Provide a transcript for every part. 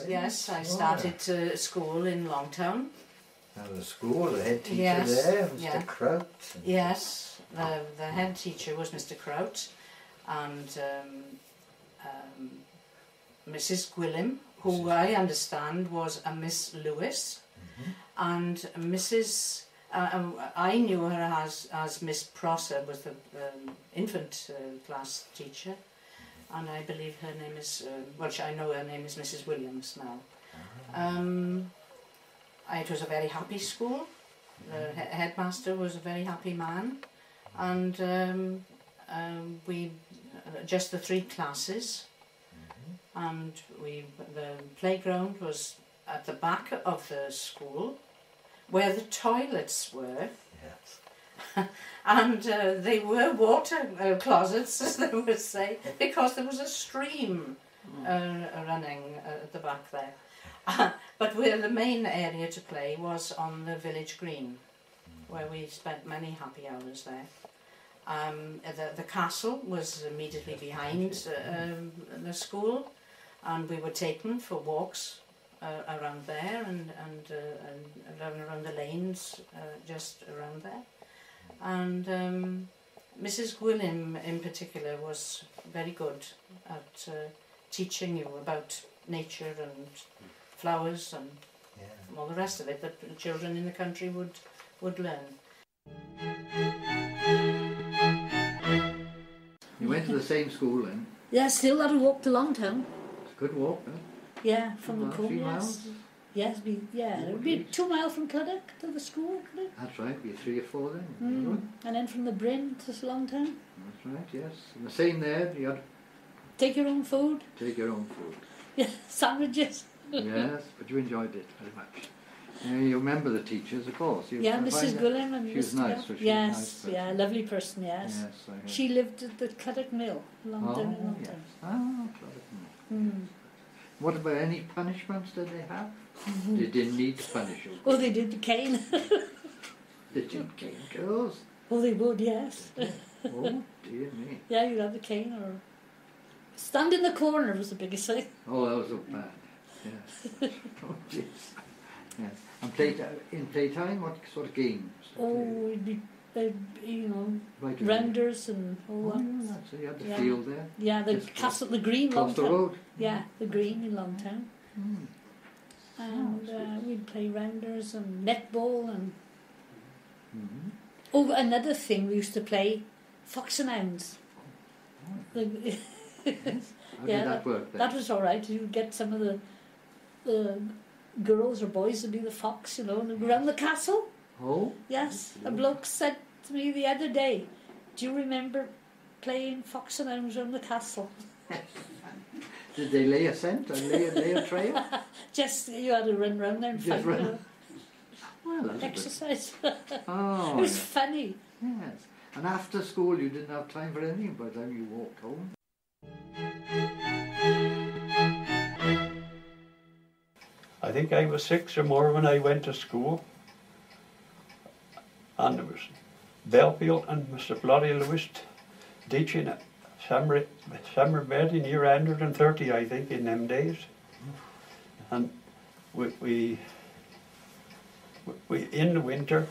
Yes, I started school in Longtown. And the school, the head teacher there, Mr. Kraut. Yes, the head teacher was Mr. Kraut, and Mrs. Gwilym, who I understand was a Miss Lewis, and Mrs. I knew her as Miss Prosser, was the infant class teacher, and I believe her name is, I know her name is Mrs. Williams now. It was a very happy school. The headmaster was a very happy man, and we just the 3 classes, and the playground was at the back of the school, where the toilets were. Yes. And they were water closets, as they would say, because there was a stream running at the back there. But where the main area to play was on the village green, where we spent many happy hours there. The castle was immediately behind the school, and we were taken for walks around there and around the lanes just around there. And Mrs. Gwilym in particular was very good at teaching you about nature and flowers and all the rest of it that the children in the country would learn. You went to the same school then? Yeah, still had to walk to Longtown. It's a good walk, huh? Yeah, from the court, miles? Yes, it would be 2 miles from Clydach to the school, could it? That's right, be 3 or 4 then. And then from the Bryn to Longtown. That's right, yes. And the same there, you had... Take your own food. Take your own food. Yeah, sandwiches. Yes, but you enjoyed it very much. You remember the teachers, of course. Mrs. Gwilym and she was nice. So yes, nice lovely person, yes. She lived at the Clydach Mill, Longtown in Longtown. Yes. Oh, Clydach Mill. What about any punishments did they have? They didn't need to punish you. Oh, they did the cane. Did you cane girls? Oh, they would, yes. Oh, dear me. Yeah, you'd have the cane or... Stand in the corner was the biggest thing. Oh, that was so bad. Yes. Oh, jeez. Yes. And in playtime, what sort of games? Oh, it'd be, renders and all that. So you had the field there? Yeah, the castle, the green, Longtown. The road? Yeah, the green in Longtown. And we'd play renders and netball and... Oh, another thing, we used to play fox and hounds. How did that work then? That was all right. You'd get some of the girls or boys to be the fox, and go around the castle. Oh? Yes. A bloke said to me the other day, do you remember playing fox and hounds around the castle? Did they lay a scent or lay a trail? Just, you had to run round there and fight. Well, that's exercise. Oh, it was funny. Yes. And after school you didn't have time for anything by the time you walked home? I think I was 6 or more when I went to school. And there was Belfield and Mr. Bloody Lewis teaching at summer bed in year 130, I think, in them days. And we in the winter,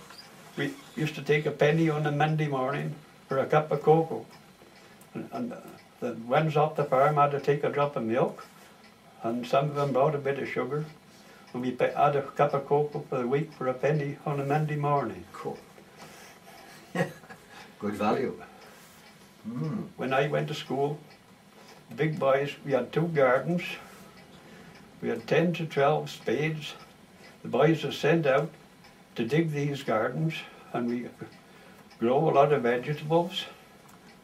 we used to take a penny on a Monday morning for a cup of cocoa. And the ones off the farm had to take a drop of milk, and some of them brought a bit of sugar. And we had a cup of cocoa for the week for a penny on a Monday morning. Cool. Good value. When I went to school, the big boys, we had 2 gardens. We had 10 to 12 spades. The boys were sent out to dig these gardens, and we grow a lot of vegetables.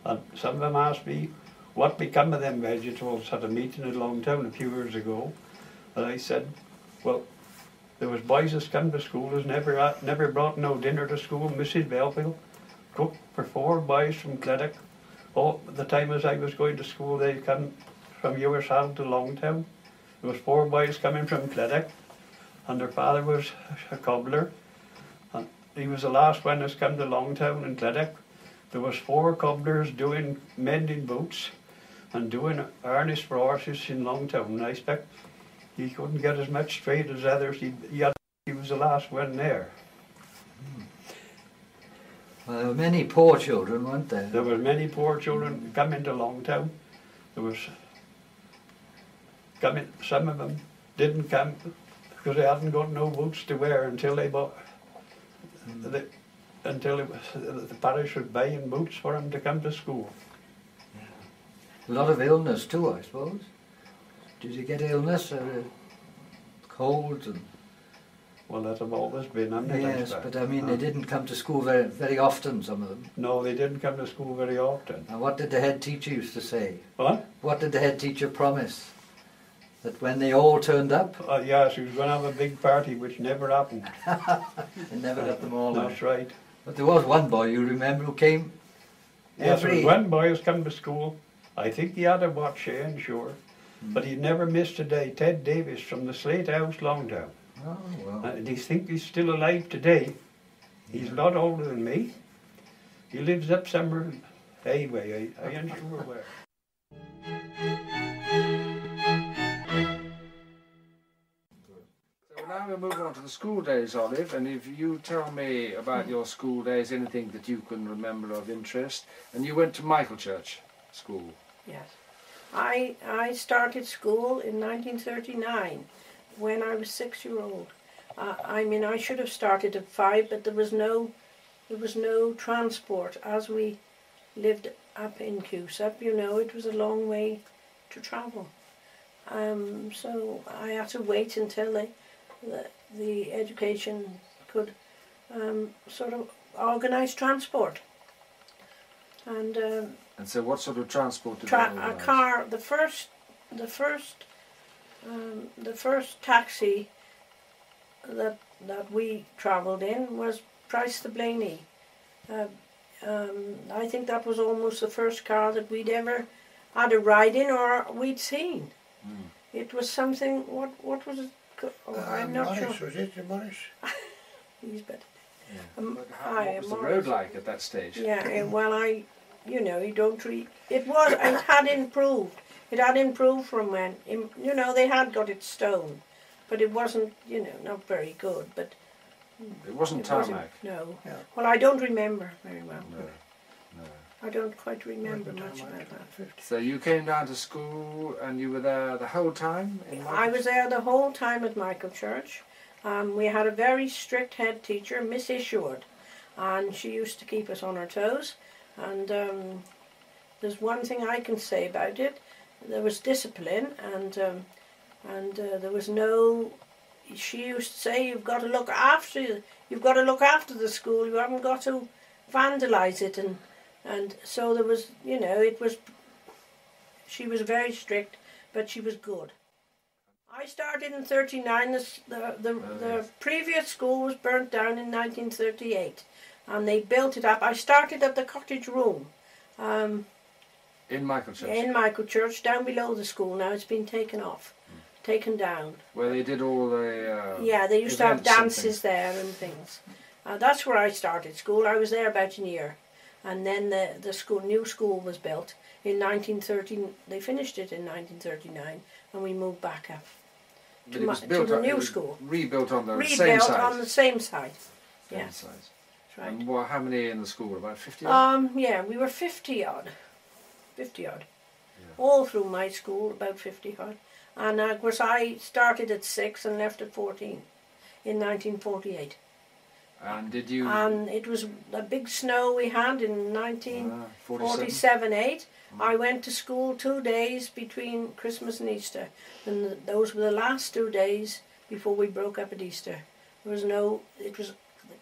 And some of them asked me what become of them vegetables at a meeting at Longtown a few years ago. And I said, well, there was boys that come to school who's never brought no dinner to school. Mrs. Belfield cooked for 4 boys from Clydach. All the time as I was going to school, they come from Ewyas Lacy to Longtown. There was 4 boys coming from Clydach, and their father was a cobbler. And he was the last one that's come to Longtown in Clydach. There was 4 cobblers mending boots and doing harness for horses in Longtown. And I expect he couldn't get as much straight as others. He was the last one there. Well, there were many poor children, weren't there? There were many poor children coming to Longtown. There was some of them didn't come because they hadn't got no boots to wear until they bought. Until the parish was buying boots for them to come to school. A lot of illness too, I suppose. Did you get illness, colds and? Well, that have always been, haven't they? Yes, but I mean, they didn't come to school very, very often, some of them. No, they didn't come to school very often. And what did the head teacher used to say? What? What did the head teacher promise? That when they all turned up? Yes, he was going to have a big party, which never happened. They never got them all. That's right. But there was one boy, you remember, who came Yes, there was one boy who's come to school. I think he had a watch, I'm sure. But he never missed a day. Ted Davis from the Slate House, Longtown. Oh, well. And I think he's still alive today. He's a lot older than me. He lives up somewhere, anyway, I ain't sure where. So now we'll move on to the school days, Olive, and if you tell me about your school days, anything that you can remember of interest. And you went to Michaelchurch School. Yes. I started school in 1939 when I was 6-year-old. I mean, I should have started at 5, but there was no transport as we lived up in Cusack. You know, it was a long way to travel. So I had to wait until the education could sort of organise transport. And so what sort of transport did they a organise? car. The first taxi that we travelled in was Price the Blaney. I think that was almost the first car that we'd ever had a ride in or we'd seen. It was something. What was it? Oh, I'm not Morris, sure. was it Morris? He's better. Yeah. What was the road like at that stage? Yeah, well, you don't treat. It had improved. It had improved from when, they had got it stone, but it wasn't, not very good. But it wasn't tarmac. No. Yeah. Well, I don't remember very well. No. I don't quite remember much about that. So you came down to school and you were there the whole time? I was there the whole time at Michaelchurch. We had a very strict head teacher, Miss Isherwood, and she used to keep us on our toes. And there's one thing I can say about it: there was discipline, and there was no. She used to say, "You've got to look after the school. You haven't got to vandalise it." And so there was, it was. She was very strict, but she was good. I started in '39. The previous school was burnt down in 1938. And they built it up. I started at the cottage room. In Michaelchurch? In Michaelchurch, down below the school. Now it's been taken off, taken down. Where they did all the yeah, they used to have dances there and things. That's where I started school. I was there about a year. And then the new school was built in 1930. They finished it in 1939, and we moved back up to the new school. Rebuilt on the same site? Rebuilt on the same site, yes. Right. And how many in the school? About 50 odd? Yeah, we were 50 odd. 50 odd. Yeah. All through my school, about 50 odd. And of course I started at 6 and left at 14 in 1948. And did you... And it was a big snow we had in 1947-8. I went to school 2 days between Christmas and Easter. And those were the last 2 days before we broke up at Easter. It was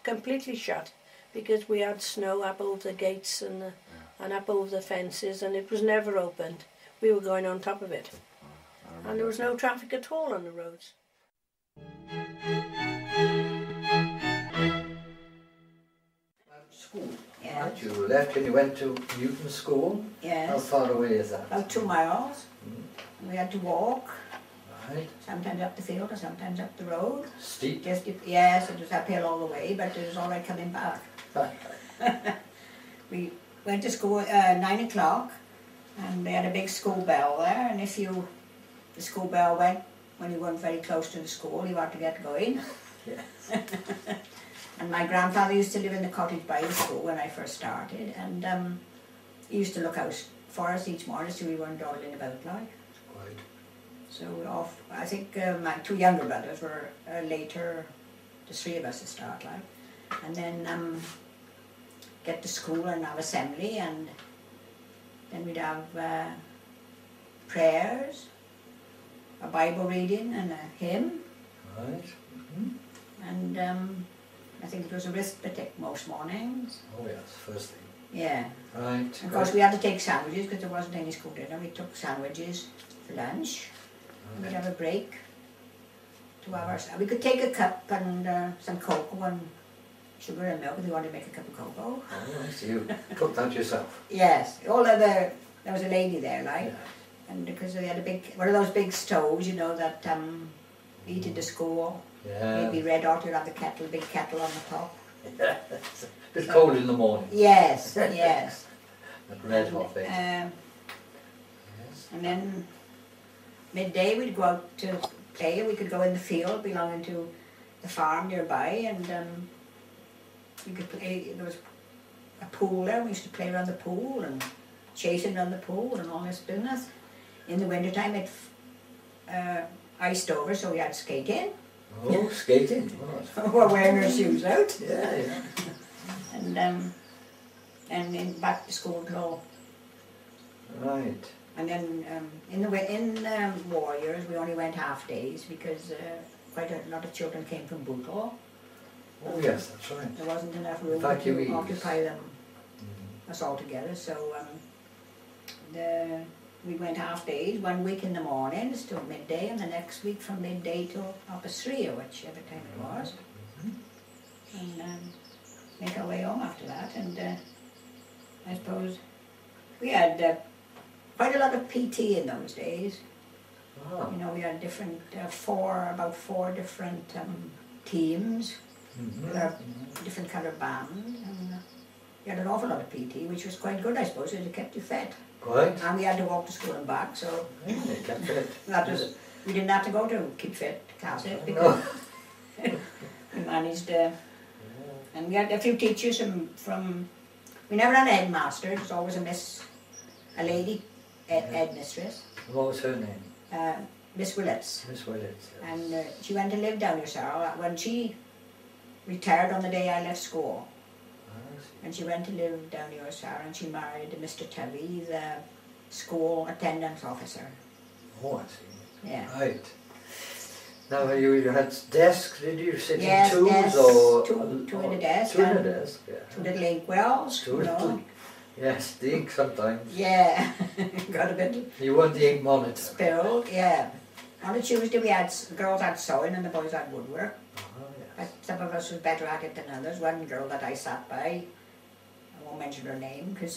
completely shut, because we had snow up over the gates and up over the fences, and it was never opened. We were going on top of it. And there was no traffic at all on the roads. School? Yes. You left and you went to Newton School? Yes. How far away is that? About 2 miles. We had to walk. Right. Sometimes up the field or sometimes up the road. Steep? Yes, it was uphill all the way, but it was all right coming back. We went to school at 9 o'clock, and they had a big school bell there, and if the school bell went when you weren't very close to the school, you had to get going. Yes. And my grandfather used to live in the cottage by the school when I first started, and he used to look out for us each morning so we weren't dawdling about like. Quite. So I think my 2 younger brothers were later, the 3 of us to start like. And then get to school and have assembly, and then we'd have prayers, a Bible reading and a hymn. Right. And I think it was arithmetic most mornings. Oh yes, first thing. Yeah. Right. Of course we had to take sandwiches because there wasn't any school dinner. We took sandwiches for lunch. We'd have a break. 2 hours. We could take a cup and some cocoa and sugar and milk if you wanted to make a cup of cocoa. Oh, I see. You cooked that yourself. Yes. There was a lady there, like, Yeah. and because they had one of those big stoves, you know, that heated the school. Yeah. Maybe red hot, you'd have the big kettle on the top. It's cold in the morning. Yes, yes. That red hot thing. Yes. Yes. And then midday we'd go out to play. We could go in the field belonging to the farm nearby, and we could play. There was a pool there. We used to play around the pool and chasing around the pool and all this business. In the wintertime it iced over, so we had skating. Oh, skating. Oh, We're wearing our shoes out. yeah, yeah. And then back to school till. Right. And then in war years we only went half days because quite a lot of children came from Bootle. Oh yes, that's right. There wasn't enough room Evacuees. to occupy them us all together, so we went half days, 1 week in the mornings till midday, and the next week from midday till up 3 or whichever time it was. And make our way home after that, and I suppose we had quite a lot of PT in those days. Ah. You know, we had different, about four different teams with our different kind of bands, and we had an awful lot of PT, which was quite good, I suppose, because it kept you fit. Right. And we had to walk to school and back, so Yeah, you kept fit. that was, we didn't have to go to keep fit classes No. because we managed, and we had a few teachers from we never had a headmaster, it was always a lady headmistress, What was her name? Miss Willits. Miss Willits. Yes. And she went to live down here, Sarah. When she retired on the day I left school, I see. and she went to live down here, Sarah, and she married Mr. Tubby, the school attendance officer. Oh, I see. Yeah. Right. Now you had desks, did you sit Yes, in twos desks, or two in a desk, Two in a and desk, yeah. 2 little inkwells, Two you know. little, yes, the ink sometimes. Yeah, got a bit You weren't the ink monitor. spilled, yeah. On a Tuesday the girls had sewing and the boys had woodwork. Oh, But yes. some of us was better at it than others. One girl that I sat by, I won't mention her name because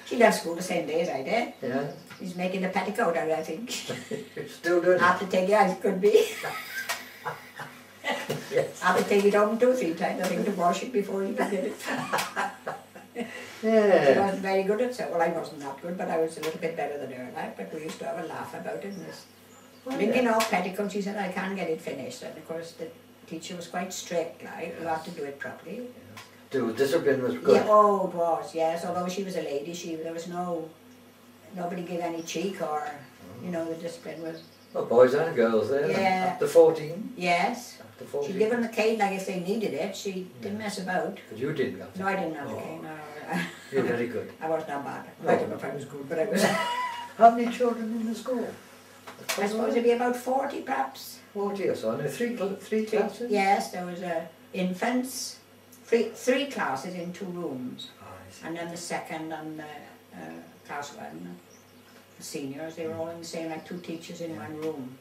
she left school the same day as I did. Yeah. She's making a petticoat out, I think. You're still doing I have to take it, it could be. Yes. I have to take it home 2 or 3 times, I think, to wash it before you can get it. She Yeah. wasn't very good at it. Well, I wasn't that good, but I was a little bit better than her, like, but we used to have a laugh about it. And this Oh, linking yeah. off petticoat, she said, I can't get it finished. And of course, the teacher was quite strict, like, you have to do it properly. The discipline was good. Yeah, oh, it was, yes. Although she was a lady, there was nobody gave any cheek or, you know, the discipline was, Well, boys and girls there. Yeah. Up to 14. yes. After 14. She'd give them the cane, like, if they needed it. She didn't mess about. But you didn't have to. No, I didn't have the Oh. cane. No. You're very good. I was not bad. No. I don't know if I was good, but I was. How many children in the school? I suppose it'd be about 40 perhaps. 40 or so. And three classes? Yes, there was infants, three classes in 2 rooms. Oh, I see. And then the second and class 1, the seniors, they were all in the same, like 2 teachers in 1 room.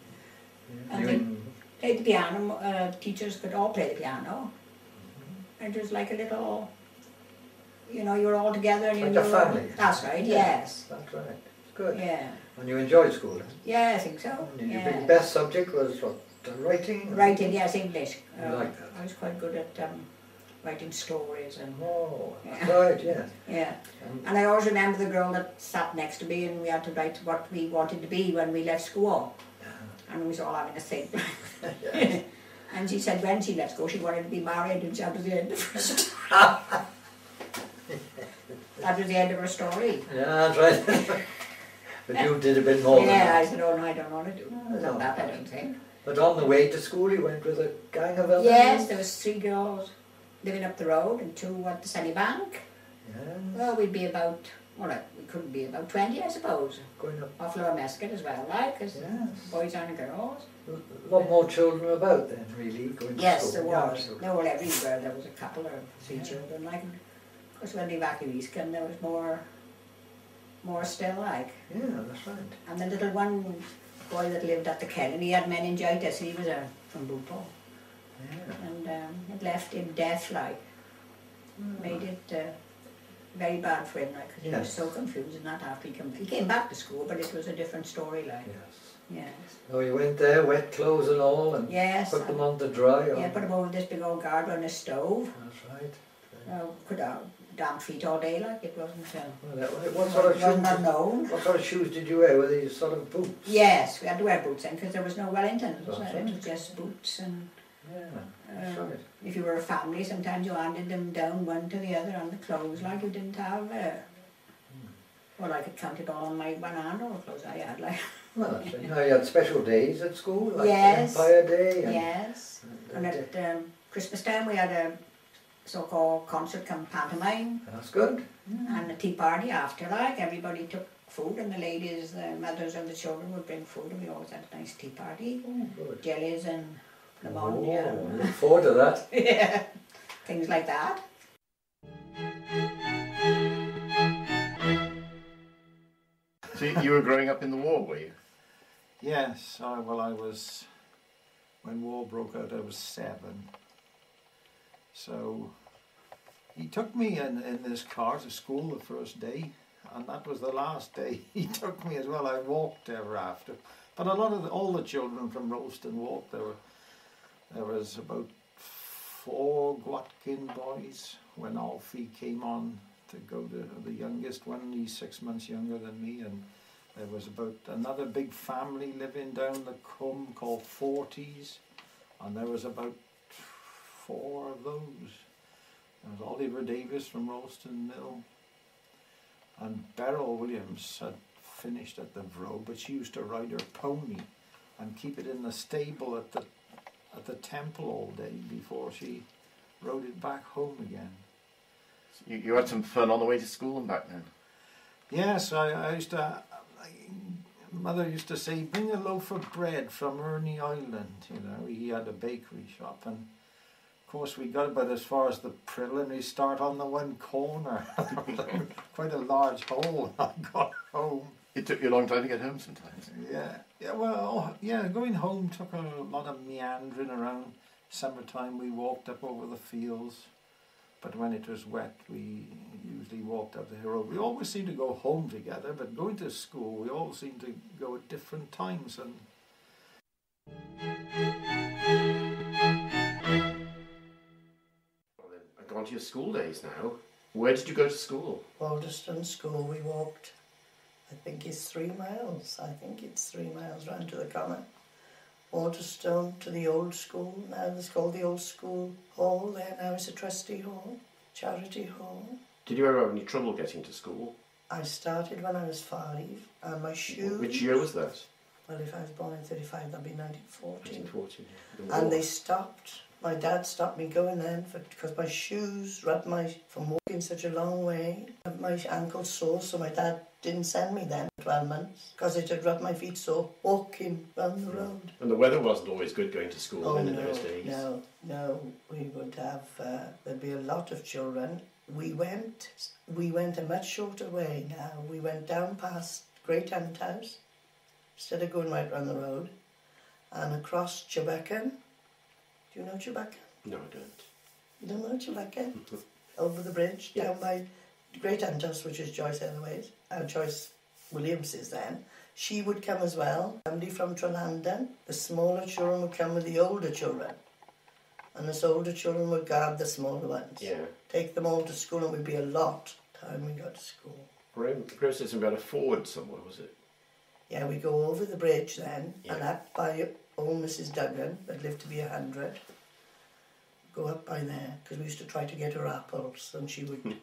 Yeah. And You they in- played the piano, teachers could all play the piano. And it was like a little, you know, you were all together. And Like you a knew- family. That's right, Yeah. yes. That's right. It's good. Yeah. And you enjoyed school then? Yeah, I think so. And your Yeah. best subject was what? Writing? Writing, yes, English. You like that? I was quite good at writing stories and... Oh, that's right, yeah. Yeah. And I always remember the girl that sat next to me and we had to write what we wanted to be when we left school. And we was all having a think. And she said when she left school she wanted to be married and that was the end of her story. That was the end of her story. Yeah, that's right. But you did a bit more than that. Yeah, I said, oh no, I don't want to do that, I don't think. But on the way to school you went with a gang of others? Yes, there was 3 girls living up the road and 2 at the Sunny Bank. Yes. Well, we'd be about, well, we couldn't be about 20, I suppose. Going up. Off Lower Mesket as well, like, as Yes. boys and girls. A lot more children about then, really, going to Yes, school. there was. Yeah, There were everywhere. There was a couple or 3 children, like. Of course, when the evacuees came, there was more still, like. Yeah, that's right. And the little one boy that lived at the Kennel, he had meningitis. He was from Bootle. Yeah. And it left him deaf, like. Made it very bad for him, like, 'cause he was so confused and that after he came back to school, but it was a different story, like. Yes. Yes. Oh, you went there, wet clothes and all, and Yes. put them on to dry? Or? Yeah, put them over this big old guard on a stove. That's right. Could have damp feet all day, like, it wasn't... What sort of shoes? Unknown. What sort of shoes did you wear? Were these sort of boots? Yes, we had to wear boots then because there was no Wellingtons. That's It right. was just boots, and Yeah, that's right. if you were a family, sometimes you handed them down one to the other on the clothes, like you didn't have. Well, I could count it all on my one hand, all the clothes I had, like. Well, that's right. Now you had special days at school, like Yes. Empire Day. And, Yes, and at Christmas time we had a so-called concert come pantomime. That's good. And a tea party after, like, everybody took food and the ladies, the mothers and the children would bring food and we always had a nice tea party. Oh, good. Jellies and Oh, pneumonia. look forward to that. Yeah, things like that. So you were growing up in the war, were you? Yes, when war broke out I was 7. So he took me in this car to school the first day, and that was the last day he took me as well. I walked ever after. But all the children from Rowlestone walked. There was about 4 Watkin boys when Alfie came on to go to the youngest one. He's 6 months younger than me, and there was about another big family living down the Cum called 40s, and there was about 4 of those. There was Oliver Davis from Rowlestone Mill, and Beryl Williams had finished at the Vrow, but she used to ride her pony and keep it in the stable at the temple all day before she rode it back home again. So you had some fun on the way to school and back then? Yes, I used to... Mother used to say, bring a loaf of bread from Ernie Island. You know, he had a bakery shop, and of course we got about as far as the preliminary start on the one corner. Quite a large hole when I got home. It took you a long time to get home sometimes. Yeah, going home took a lot of meandering around. Summertime we walked up over the fields, but when it was wet we usually walked up the hill road. We always seemed to go home together, but going to school we all seemed to go at different times. And Go on to your school days now. Where did you go to school? Walterstone School, we walked, I think it's 3 miles. I think it's 3 miles round to the common. Walterstone to the old school, now it's called the old school hall there, now it's a trustee hall, charity hall. Did you ever have any trouble getting to school? I started when I was 5, and my shoes... Which year was that? Well, if I was born in 35, that'd be 1940. 1940. And they stopped. My dad stopped me going then because my shoes rubbed from walking such a long way. My ankle sore, so my dad didn't send me then 12 months because it had rubbed my feet sore walking round the road. And the weather wasn't always good going to school in those days? No, we would have, there'd be a lot of children. We went a much shorter way now. We went down past Great Hunt House instead of going right round the road, and across Chebuchan. Do you know Chebuchan? No, I don't. You don't know Chebuchan? Over the bridge, down by Great Hunt House, which is Joyce Joyce Williams's then. She would come as well. Somebody from Trellandon. The smaller children would come with the older children. And us older children would guard the smaller ones. Yeah. Take them all to school, and we'd be a lot time we got to school. Process about a forward somewhere, was it? Yeah, we go over the bridge then, Yeah. and up by old Mrs. Duggan, that lived to be 100. Go up by there, because we used to try to get her apples, and she would